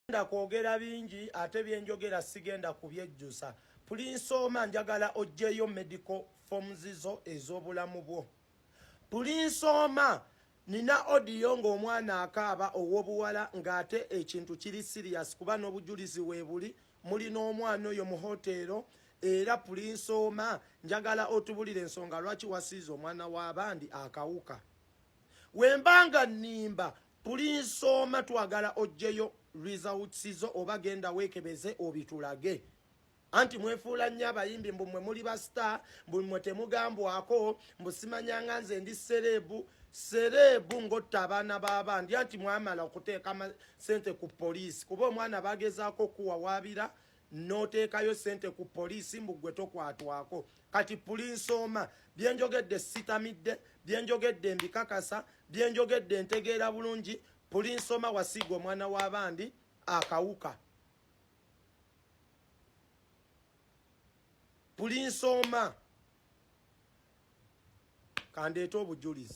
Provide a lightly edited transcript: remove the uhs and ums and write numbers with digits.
Nda kwogera bingi ate byenjogera sigenda kubyejjusa. Prince Oma njagala ojjeyo medical forms zo ez'obulamu bwo. Prince Oma nina audio ng'omwana akaaba ow'obuwala ng'ate ekintu kiri serious kuba n'obujulizi weebuli muli n'omwana oyo mu hotero era Prince Oma njagala otubulire ensonga lwaki wasiize omwana w'abandi akawuka. Wembanga nnimba Prince Oma twagala ojjeyo results zo oba genda weekebeze obitulage. Anti mwefuula nnyo abayimbi mbu mmwe muli ba star mbu mmwe temugambwako mbu simanyanga nze ndi serebu ng'otta abaana b'abandi anti mwamala okuteeka sente ku poliisi kuba omwana bagezaako kuwawaabira n'oteekayo sente ku poliisi mbu gwe tokwatwako. Kati Prince Oma byenjogedde sitamidde byenjogedde mbikakasa byenjogedde ntegeera bulungi. Prince Oma wasiiga omwana w'abandi akawuka. Prince Oma kandeeta obujulizi.